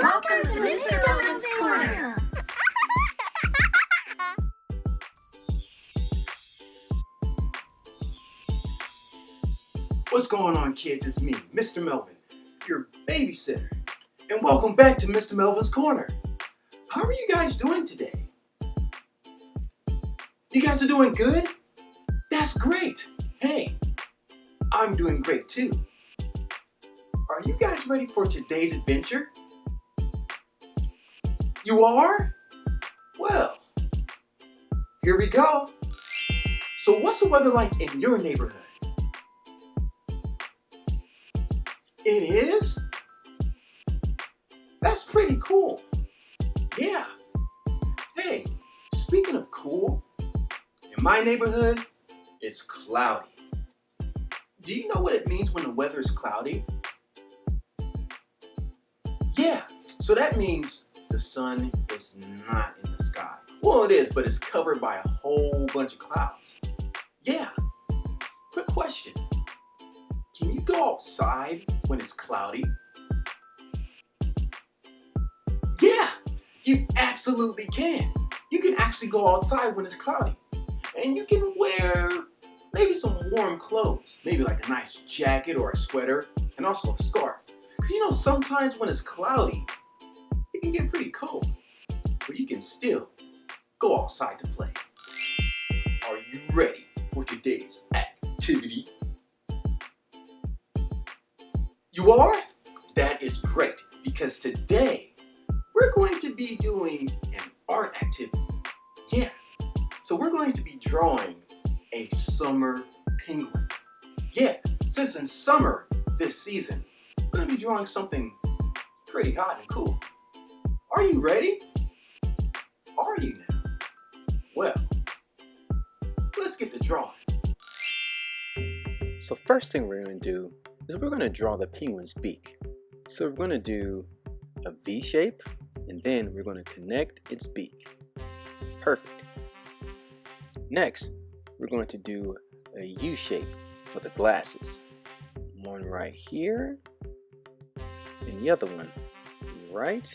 Welcome to Mr. Melvin's Corner. What's going on, kids? It's me, Mr. Melvin, your babysitter. And welcome back to Mr. Melvin's Corner. How are you guys doing today? You guys are doing good? That's great. Hey, I'm doing great too. Are you guys ready for today's adventure? You are? Well, here we go. So what's the weather like in your neighborhood? It is? That's pretty cool. Yeah. Hey, speaking of cool, in my neighborhood, it's cloudy. Do you know what it means when the weather is cloudy? Yeah, so that means the sun is not in the sky. Well, it is, but it's covered by a whole bunch of clouds. Yeah. Quick question. Can you go outside when it's cloudy? Yeah, you absolutely can. You can actually go outside when it's cloudy. And you can wear maybe some warm clothes, maybe like a nice jacket or a sweater, and also a scarf. Because you know, sometimes when it's cloudy, it can get pretty cold, but you can still go outside to play. Are you ready for today's activity? You are? That is great, because today we're going to be doing an art activity. Yeah, so we're going to be drawing a summer penguin. Yeah, since in summer this season, we're going to be drawing something pretty hot and cool. Are you ready? Are you now? Well, let's get to drawing. So first thing we're going to do is we're going to draw the penguin's beak. So we're going to do a V shape, and then we're going to connect its beak. Perfect. Next, we're going to do a U shape for the glasses. One right here, and the other one right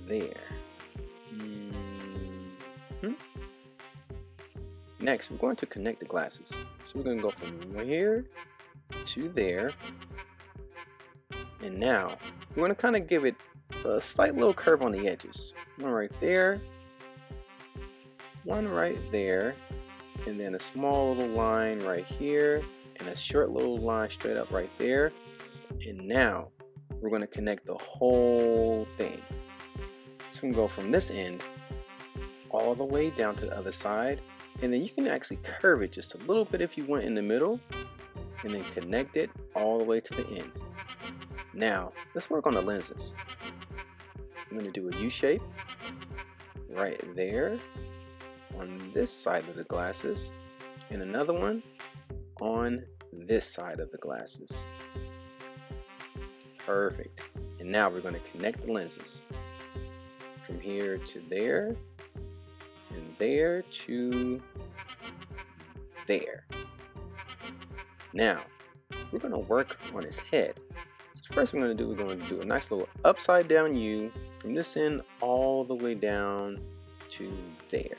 there. Next, we're going to connect the glasses. So we're going to go from here to there. And now, we're going to kind of give it a slight little curve on the edges. One right there, one right there, and then a small little line right here, and a short little line straight up right there. And now, we're going to connect the whole thing. So we can go from this end all the way down to the other side. And then you can actually curve it just a little bit if you want in the middle, and then connect it all the way to the end. Now, let's work on the lenses. I'm going to do a U shape right there on this side of the glasses, and another one on this side of the glasses. Perfect. And now we're going to connect the lenses from here to there, and there to there. Now, we're going to work on his head. So first we're going to do a nice little upside down U from this end all the way down to there.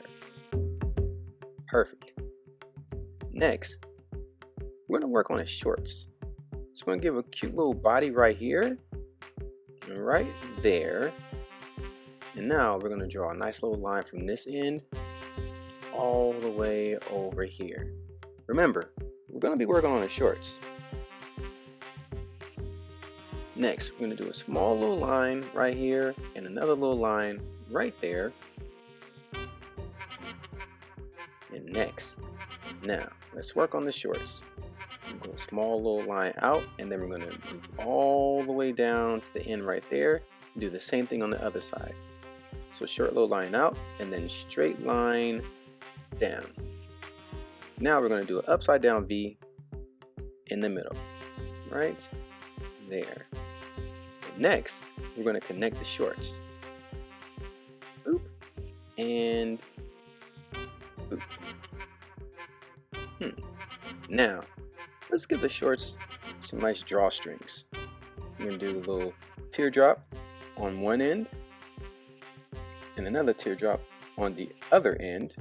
Perfect. Next, we're going to work on his shorts. So we're going to give a cute little body right here, and right there. And now we're going to draw a nice little line from this end all the way over here. Remember, we're going to be working on the shorts. Next, we're going to do a small little line right here and another little line right there. And next, now let's work on the shorts. We're going to small little line out, and then we're going to move all the way down to the end right there. Do the same thing on the other side. So short little line out, and then straight line down. Now we're going to do an upside down V in the middle, right there. Next, we're going to connect the shorts. Oop, and oop. Now, let's give the shorts some nice drawstrings. I'm going to do a little teardrop on one end and another teardrop on the other end,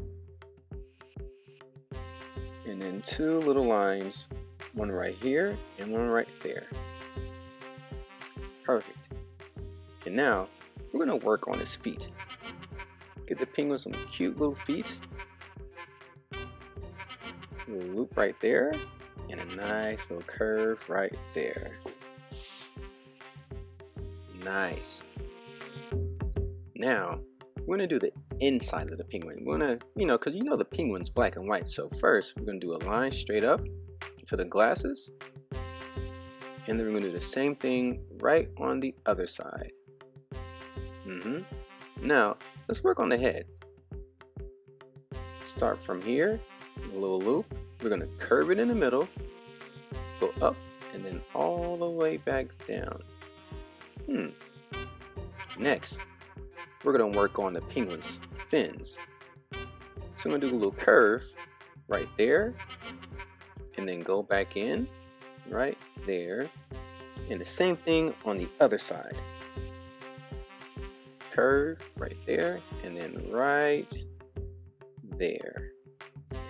and then two little lines, one right here and one right there. Perfect. And now we're going to work on his feet. Get the penguin some cute little feet. A little loop right there and a nice little curve right there. Nice. Now we're going to do the inside of the penguin. We're going to, because the penguin's black and white. So first we're going to do a line straight up for the glasses. And then we're going to do the same thing right on the other side. Now let's work on the head. Start from here, a little loop. We're going to curve it in the middle, go up, and then all the way back down. Next, we're going to work on the penguin's fins. So I'm going to do a little curve right there, and then go back in right there, and the same thing on the other side. Curve right there, and then right there.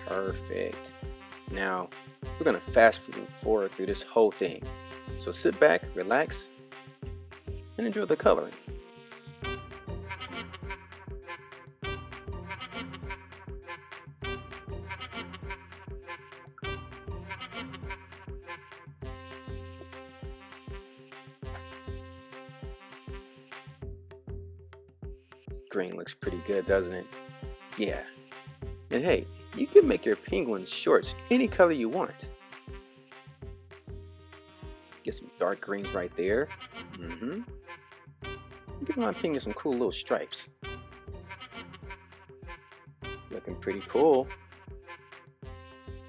Perfect. Now we're going to fast forward through this whole thing. So sit back, relax, and enjoy the coloring. Green looks pretty good, doesn't it? Yeah. And hey, you can make your penguin shorts any color you want. Get some dark greens right there. Give my penguin some cool little stripes. Looking pretty cool.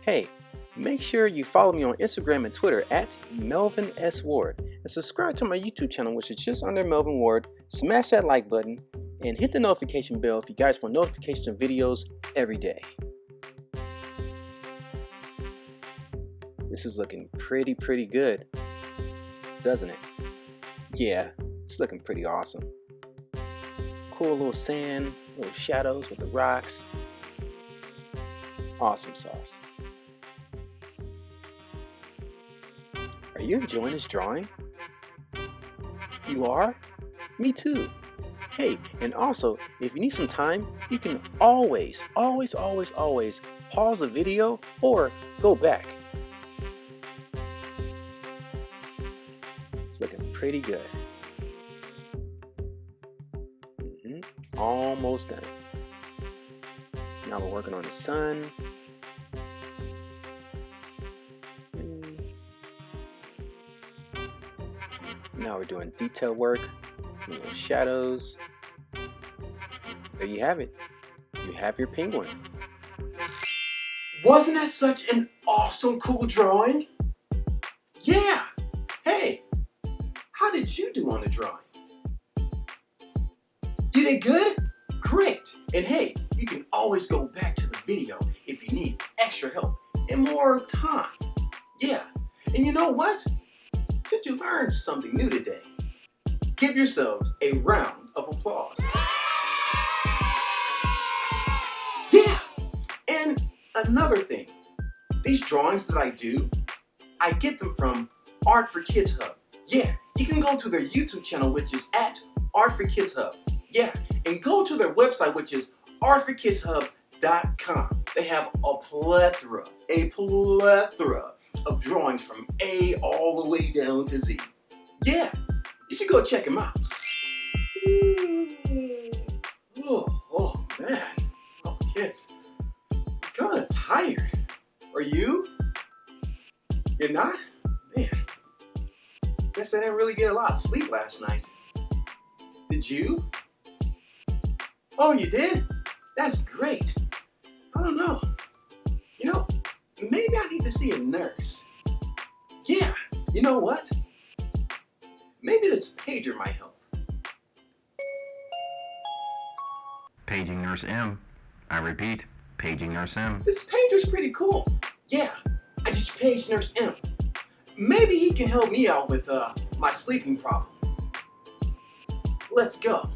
Hey, make sure you follow me on Instagram and Twitter at Melvin S. Ward, and subscribe to my YouTube channel, which is just under Melvin Ward. Smash that like button and hit the notification bell if you guys want notifications of videos every day. This is looking pretty good, doesn't it? Yeah, it's looking pretty awesome. Cool little sand, little shadows with the rocks. Awesome sauce. Are you enjoying this drawing? You are? Me too. Hey, and also, if you need some time, you can always pause the video or go back. It's looking pretty good. Almost done. Now we're working on the sun. Now we're doing detail work, little shadows. There you have it. You have your penguin. Wasn't that such an awesome, cool drawing? Yeah. Hey, how did you do on the drawing? You did good? Great. And hey, you can always go back to the video if you need extra help and more time. Yeah. And you know what? Since you learned something new today, give yourselves a round of applause. Yeah. And another thing, these drawings that I do, I get them from Art for Kids Hub. Yeah, you can go to their YouTube channel, which is at Art for Kids Hub. Yeah, and go to their website, which is artforkidshub.com. They have a plethora of drawings from A all the way down to Z. Yeah, you should go check them out. Oh man, oh kids, I'm kind of tired. Are you? You're not? Man, guess I didn't really get a lot of sleep last night. Did you? Oh, you did? That's great. I don't know. You know, maybe I need to see a nurse. Yeah, you know what? Maybe this pager might help. Paging Nurse M. I repeat, paging Nurse M. This pager's pretty cool. Yeah, I just paged Nurse M. Maybe he can help me out with my sleeping problem. let's go.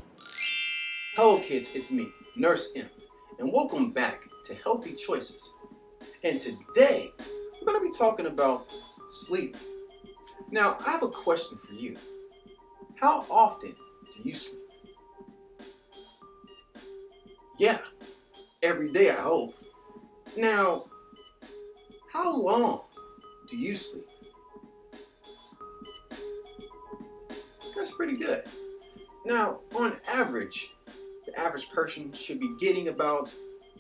Hello kids, it's me, Nurse M, and welcome back to Healthy Choices. And today, we're going to be talking about sleep. Now, I have a question for you. How often do you sleep? Yeah, every day I hope. Now, how long do you sleep? That's pretty good. Now, on average, the average person should be getting about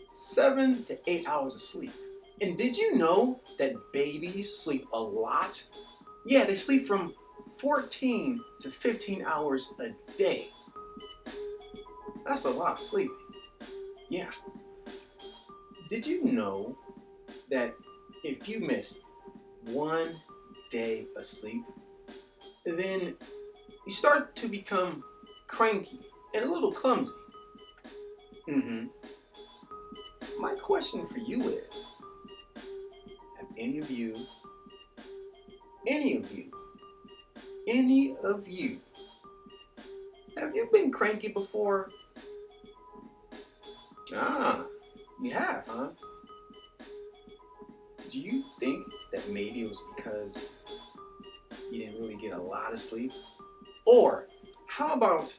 7 to 8 hours of sleep. And did you know that babies sleep a lot? Yeah, they sleep from 14 to 15 hours a day. That's a lot of sleep. Yeah. Did you know that if you miss 1 day of sleep, then you start to become cranky and a little clumsy? My question for you is, have any of you, have you been cranky before? Ah, you have, huh? Do you think that maybe it was because you didn't really get a lot of sleep? Or how about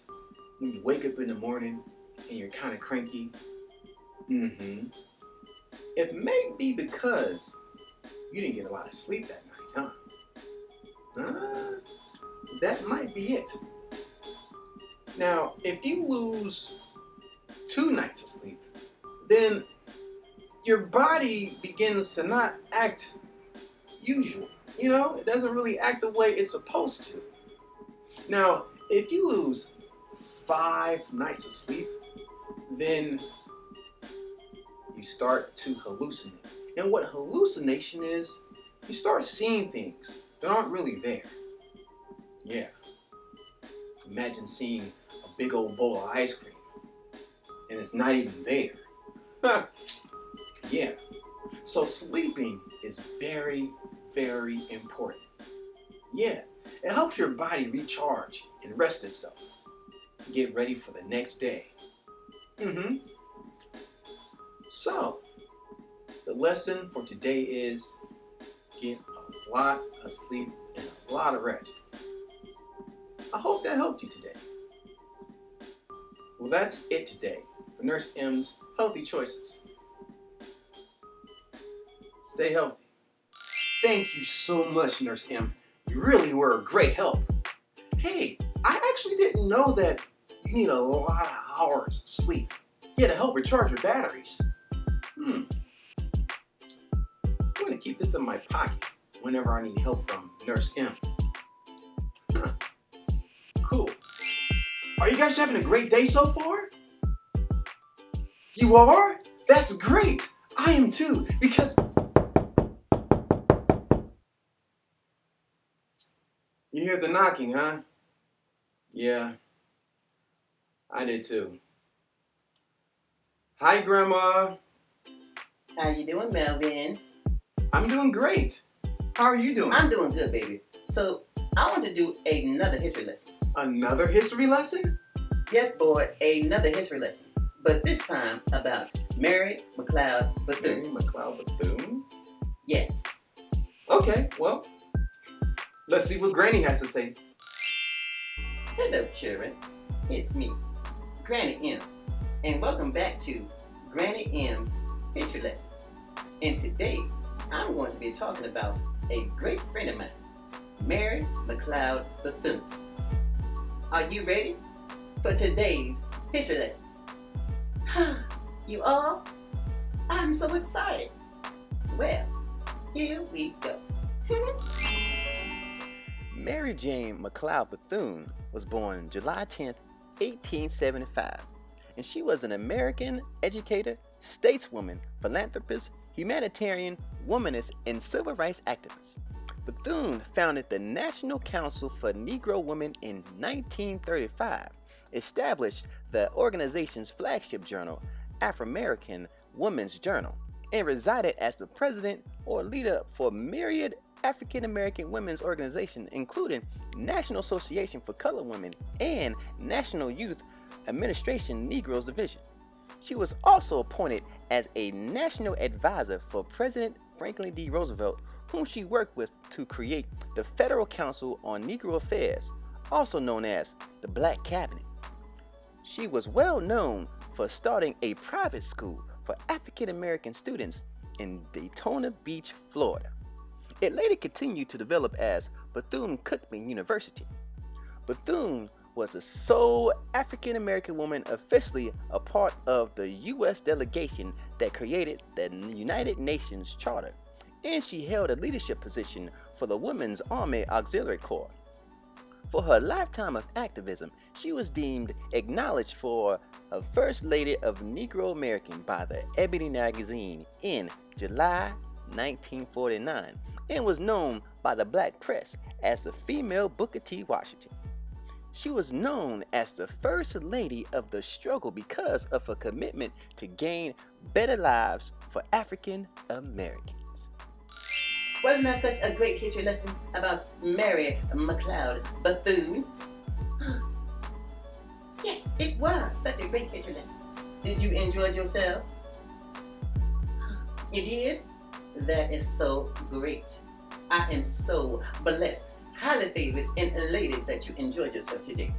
when you wake up in the morning and you're kind of cranky? It may be because you didn't get a lot of sleep that night, huh? That might be it. Now, if you lose 2 nights of sleep, then your body begins to not act usual. You know, it doesn't really act the way it's supposed to. Now, if you lose 5 nights of sleep, then you start to hallucinate. And what hallucination is, you start seeing things that aren't really there. Yeah. Imagine seeing a big old bowl of ice cream and it's not even there. Yeah. So sleeping is very, very important. Yeah. It helps your body recharge and rest itself. Get ready for the next day. So, the lesson for today is get a lot of sleep and a lot of rest. I hope that helped you today. Well, that's it today for Nurse M's Healthy Choices. Stay healthy. Thank you so much, Nurse M. You really were a great help. Hey, I actually didn't know that you need a lot of hours of sleep. Yeah, to help recharge your batteries. I'm going to keep this in my pocket whenever I need help from Nurse M. Cool. Are you guys having a great day so far? You are? That's great. I am too, because you hear the knocking, huh? Yeah, I did too. Hi, Grandma. How you doing, Melvin? I'm doing great. How are you doing? I'm doing good, baby. So, I want to do another history lesson. Another history lesson? Yes, boy, another history lesson. But this time about Mary McCleod Bethune. Mary McCleod Bethune? Yes. Okay, well, let's see what Granny has to say. Hello, children. It's me, Granny M. And welcome back to Granny M's history lesson. And today, I'm going to be talking about a great friend of mine, Mary McCleod Bethune. Are you ready for today's history lesson? You all? I'm so excited. Well, here we go. Mary Jane McCleod Bethune was born July 10th, 1875, and she was an American educator, stateswoman, philanthropist, humanitarian, womanist, and civil rights activist. Bethune founded the National Council for Negro Women in 1935, established the organization's flagship journal, Afro-American Women's Journal, and resided as the president or leader for myriad African American women's organizations, including National Association for Colored Women and National Youth Administration Negroes Division. She was also appointed as a national advisor for President Franklin D. Roosevelt, whom she worked with to create the Federal Council on Negro Affairs, also known as the Black Cabinet. She was well known for starting a private school for African American students in Daytona Beach, Florida. It later continued to develop as Bethune-Cookman University. Bethune was the sole African American woman officially a part of the U.S. delegation that created the United Nations Charter, and she held a leadership position for the Women's Army Auxiliary Corps. For her lifetime of activism, she was deemed acknowledged for a First Lady of Negro American by the Ebony magazine in July 1949, and was known by the black press as the female Booker T. Washington. She was known as the First Lady of the struggle because of her commitment to gain better lives for African Americans. Wasn't that such a great history lesson about Mary McCleod Bethune? Yes, it was such a great history lesson. Did you enjoy yourself? You did? That is so great. I am so blessed, highly favored, and elated that you enjoyed yourself today.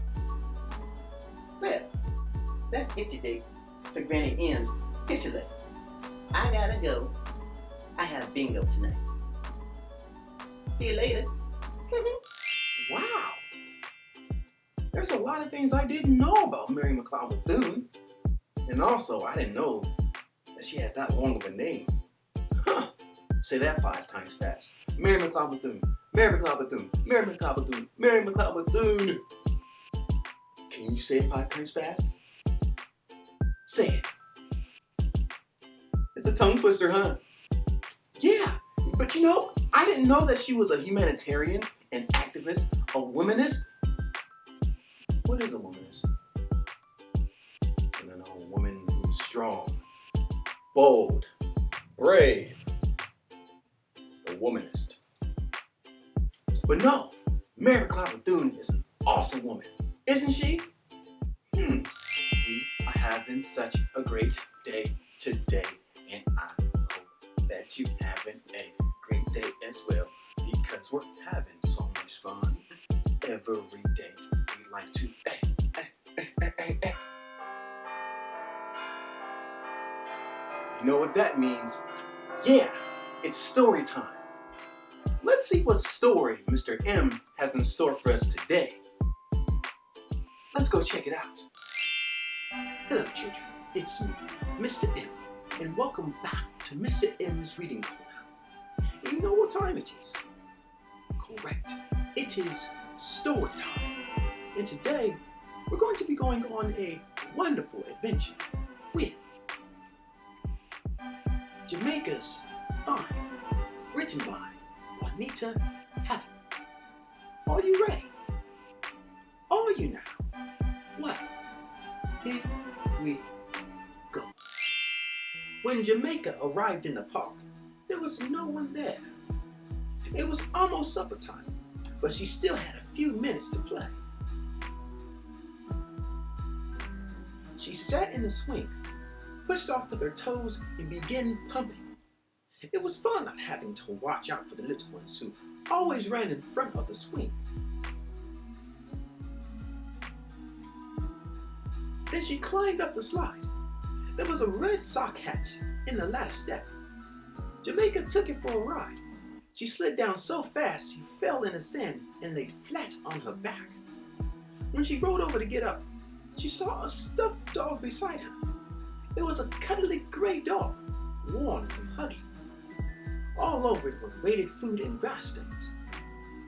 Well, that's it today for Granny M's history lesson. I gotta go. I have bingo tonight. See you later. Wow! There's a lot of things I didn't know about Mary McCleod Bethune. And also, I didn't know that she had that long of a name. Huh! Say that 5 times fast. Mary McCleod Bethune, Mary McCleod Bethune, Mary McCleod Bethune, Mary McCleod Bethune. Can you say it 5 times fast? Say it. It's a tongue twister, huh? Yeah, but you know, I didn't know that she was a humanitarian, an activist, a womanist. What is a womanist? I don't know, a woman who's strong, bold, brave. A womanist. But no, Mary McCleod Bethune is an awesome woman, isn't she? We are having such a great day today, and I hope that you having a great day as well, because we're having so much fun every day. We like to You know what that means? Yeah, it's story time. Let's see what story Mr. M has in store for us today. Let's go check it out. Hello children, it's me, Mr. M, and welcome back to Mr. M's Reading Corner. You know what time it is? Correct, it is story time. And today, we're going to be going on a wonderful adventure with Jamaica's Find, written by Juanita Heaven. Are you ready? Are you now? Well, here we go. When Jamaica arrived in the park, there was no one there. It was almost supper time, but she still had a few minutes to play. She sat in the swing, pushed off with her toes, and began pumping. It was fun not having to watch out for the little ones who always ran in front of the swing. Then she climbed up the slide. There was a red sock hat in the ladder step. Jamaica took it for a ride. She slid down so fast she fell in the sand and laid flat on her back. When she rolled over to get up, she saw a stuffed dog beside her. It was a cuddly gray dog, worn from hugging. All over it were weighted food and grass stains.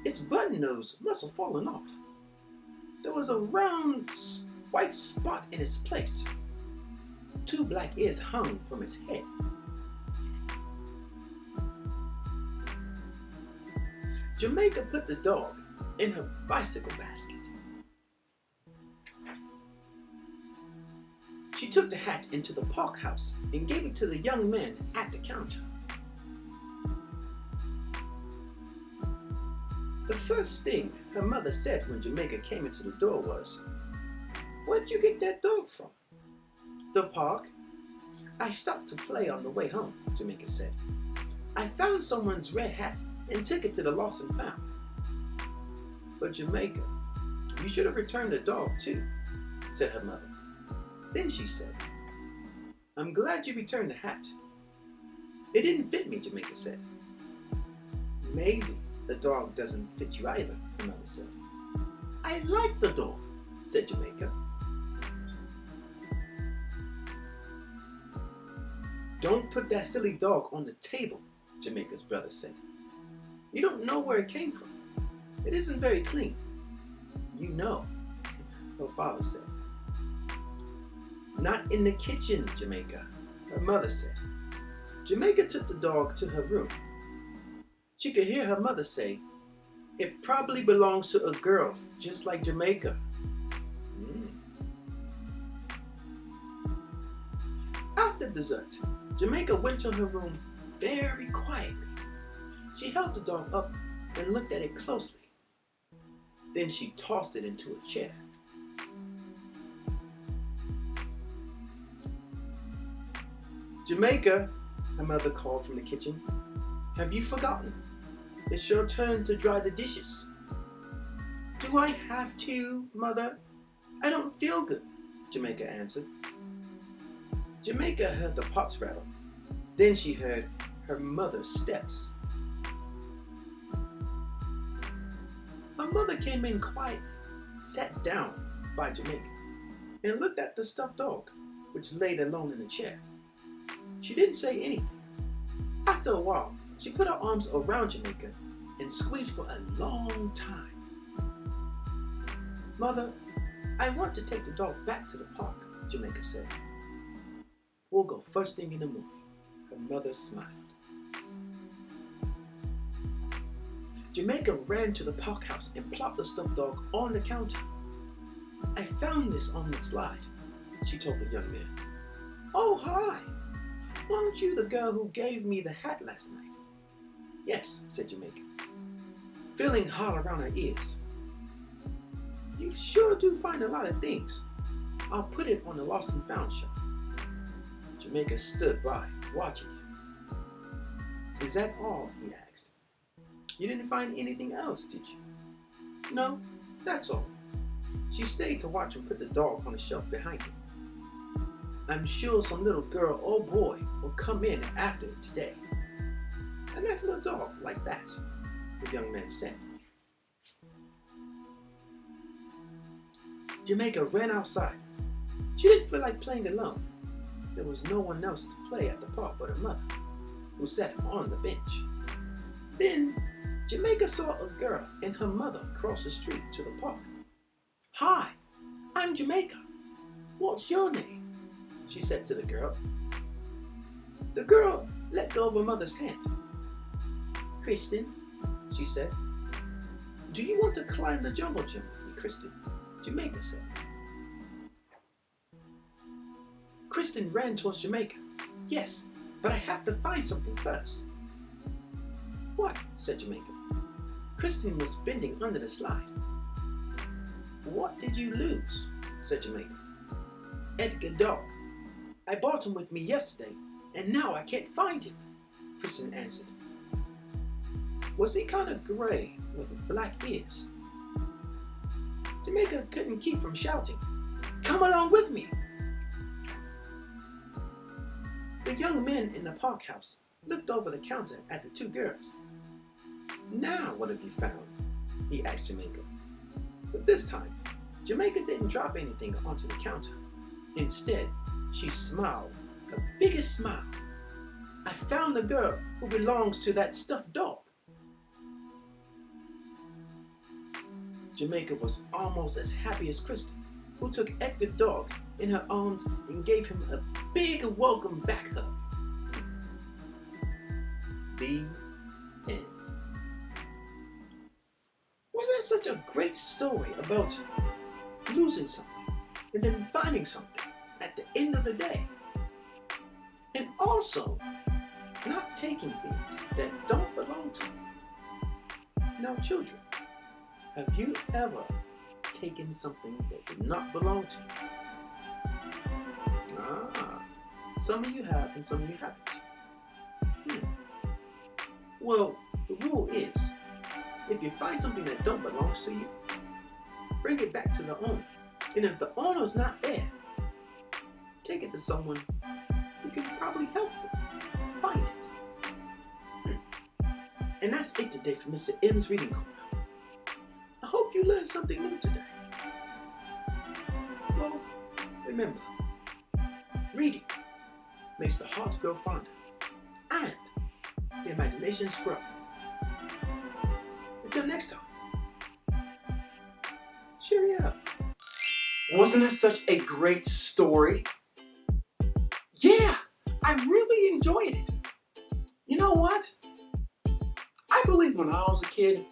Its button nose must have fallen off. There was a round white spot in its place. 2 black ears hung from its head. Jamaica put the dog in her bicycle basket. She took the hat into the park house and gave it to the young man at the counter. The first thing her mother said when Jamaica came into the door was, "Where'd you get that dog from?" "The park. I stopped to play on the way home," Jamaica said. "I found someone's red hat and took it to the lost and found." "But Jamaica, you should have returned the dog too," said her mother. Then she said, "I'm glad you returned the hat." "It didn't fit me," Jamaica said. "Maybe the dog doesn't fit you either," her mother said. "I like the dog," said Jamaica. "Don't put that silly dog on the table," Jamaica's brother said. "You don't know where it came from. It isn't very clean." "You know," her father said. "Not in the kitchen, Jamaica," her mother said. Jamaica took the dog to her room. She could hear her mother say, "It probably belongs to a girl just like Jamaica." After dessert, Jamaica went to her room very quietly. She held the dog up and looked at it closely. Then she tossed it into a chair. "Jamaica," her mother called from the kitchen, "have you forgotten? It's your turn to dry the dishes." "Do I have to, Mother? I don't feel good," Jamaica answered. Jamaica heard the pots rattle. Then she heard her mother's steps. Her mother came in quietly, sat down by Jamaica, and looked at the stuffed dog, which laid alone in a chair. She didn't say anything. After a while, she put her arms around Jamaica and squeezed for a long time. "Mother, I want to take the dog back to the park," Jamaica said. "We'll go first thing in the morning," her mother smiled. Jamaica ran to the park house and plopped the stuffed dog on the counter. "I found this on the slide," she told the young man. "Oh, hi! Aren't you the girl who gave me the hat last night?" "Yes," said Jamaica, feeling hot around her ears. "You sure do find a lot of things. I'll put it on the lost and found shelf." Jamaica stood by, watching him. "Is that all?" he asked. "You didn't find anything else, did you?" "No, that's all." She stayed to watch him put the dog on the shelf behind him. "I'm sure some little girl or boy will come in after it today. A nice little dog like that," the young man said. Jamaica ran outside. She didn't feel like playing alone. There was no one else to play at the park but her mother, who sat on the bench. Then Jamaica saw a girl and her mother cross the street to the park. "Hi, I'm Jamaica. What's your name?" she said to the girl. The girl let go of her mother's hand. "Kristen," she said. "Do you want to climb the jungle gym with me, Kristen?" Jamaica said. Kristen ran towards Jamaica. "Yes, but I have to find something first." "What?" said Jamaica. Kristen was bending under the slide. "What did you lose?" said Jamaica. "Edgar dog. I brought him with me yesterday, and now I can't find him," Kristen answered. "Was he kind of gray with black ears?" Jamaica couldn't keep from shouting, "Come along with me!" The young men in the park house looked over the counter at the two girls. "Now what have you found?" he asked Jamaica. But this time, Jamaica didn't drop anything onto the counter. Instead, she smiled, her biggest smile. "I found the girl who belongs to that stuffed dog." Jamaica was almost as happy as Kristen, who took Edgar's dog in her arms and gave him a big welcome back hug. The end. Wasn't it such a great story about losing something and then finding something at the end of the day? And also, not taking things that don't belong to you. Now, children, Have you ever taken something that did not belong to you? Some of you have and some of you haven't. Well, the rule is, if you find something that don't belong to you, bring it back to the owner. And if the owner's not there, take it to someone who can probably help them find it. And that's it today for Mr. M's Reading Corner. I hope you learned something new today. Well, remember, reading makes the heart grow fonder and the imaginations grow. Until next time, cheerio. Wasn't that such a great story? Yeah, I really enjoyed it. You know what? I believe when I was a kid,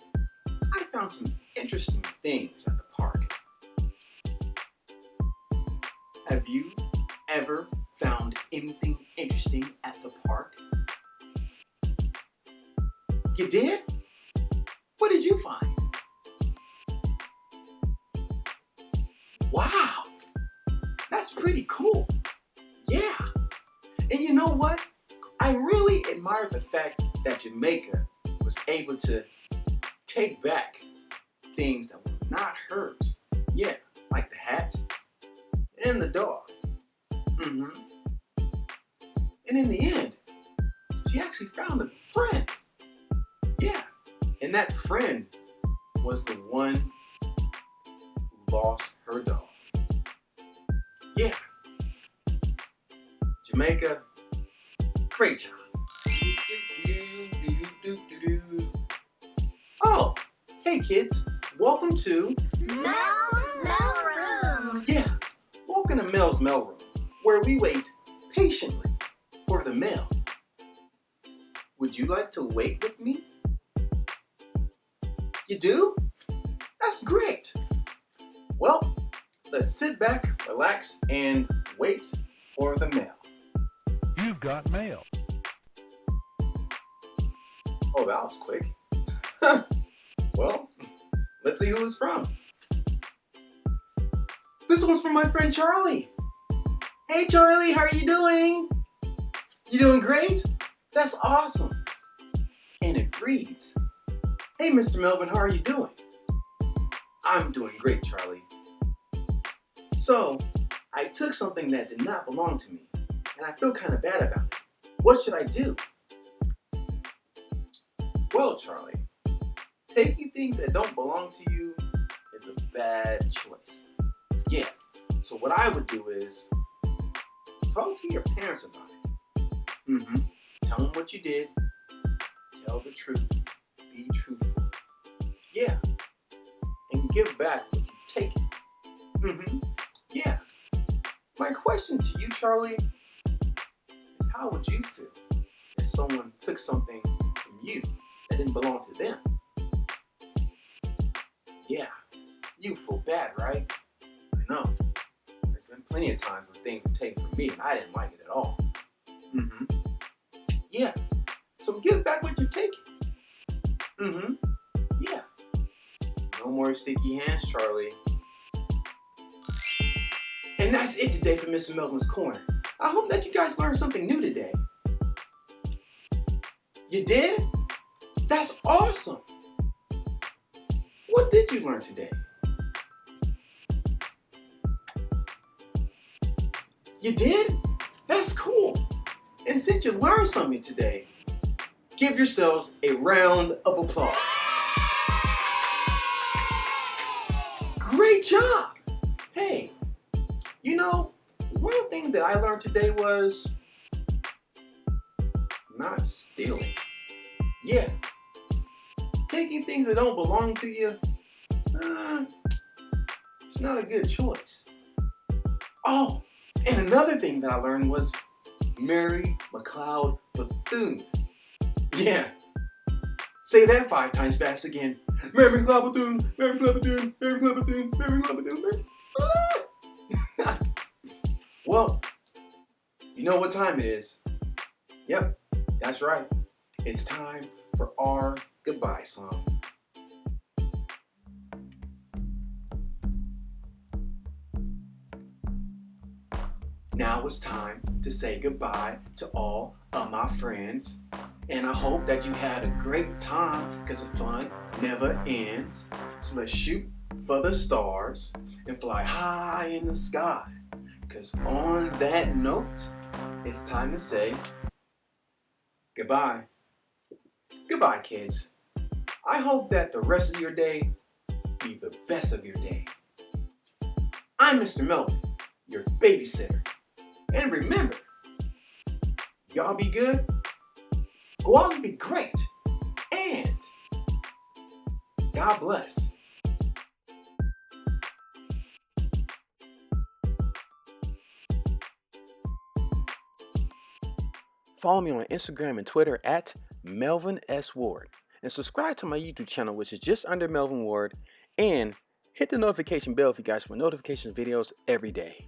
I found some interesting things at the park. Have you ever found anything interesting at the park? You did? What did you find? Wow, that's pretty cool. Yeah. And you know what? I really admire the fact that Jamaica was able to take back things that were not hers. Yeah, like the hat and the dog. And in the end, she actually found a friend. Yeah, and that friend was the one who lost her dog. Yeah. Jamaica, great job. Oh, hey kids, welcome to Mel's Mailroom. Yeah, welcome to Mel's Mailroom, where we wait patiently for the mail. Would you like to wait with me? You do? That's great. Well, let's sit back, relax, and wait for the mail. You've got mail. Oh, that was quick. Well, let's see who it's from. This one's from my friend Charlie. Hey Charlie, how are you doing? You doing great? That's awesome. And it reads, hey Mr. Melvin, how are you doing? I'm doing great, Charlie. So, I took something that did not belong to me, and I feel kind of bad about it. What should I do? Well, Charlie, taking things that don't belong to you is a bad choice. Yeah, so what I would do is talk to your parents about it. Tell them what you did. Tell the truth. Be truthful. Yeah, and give back what you've taken. Yeah. My question to you, Charlie, is how would you feel if someone took something from you that didn't belong to them? Yeah, you feel bad, right? I know. There's been plenty of times when things were taken from me and I didn't like it at all. Yeah, so give back what you've taken. Yeah. No more sticky hands, Charlie. And that's it today for Mr. Melvin's Corner. I hope that you guys learned something new today. You did? That's awesome. What did you learn today? You did? That's cool. And since you learned something today, give yourselves a round of applause. Great job. Hey, you know, one thing that I learned today was not stealing. Yeah, taking things that don't belong to you, it's not a good choice. Oh, and another thing that I learned was marry McCleod Bethune. Yeah, say that 5 times fast again. Marry McCleod Bethune, marry McCleod Bethune, marry McCleod Bethune, marry McCleod Bethune, Well, you know what time it is. Yep, that's right. It's time for our goodbye song. now it's time to say goodbye to all of my friends. And I hope that you had a great time because the fun never ends. So let's shoot for the stars and fly high in the sky. Because on that note, it's time to say goodbye. Goodbye, kids. I hope that the rest of your day be the best of your day. I'm Mr. Melvin, your babysitter. And remember, y'all be good, go out and be great, and God bless. Follow me on Instagram and Twitter at Melvin S. Ward. And subscribe to my YouTube channel, which is just under Melvin Ward. And hit the notification bell if you guys want notification videos every day.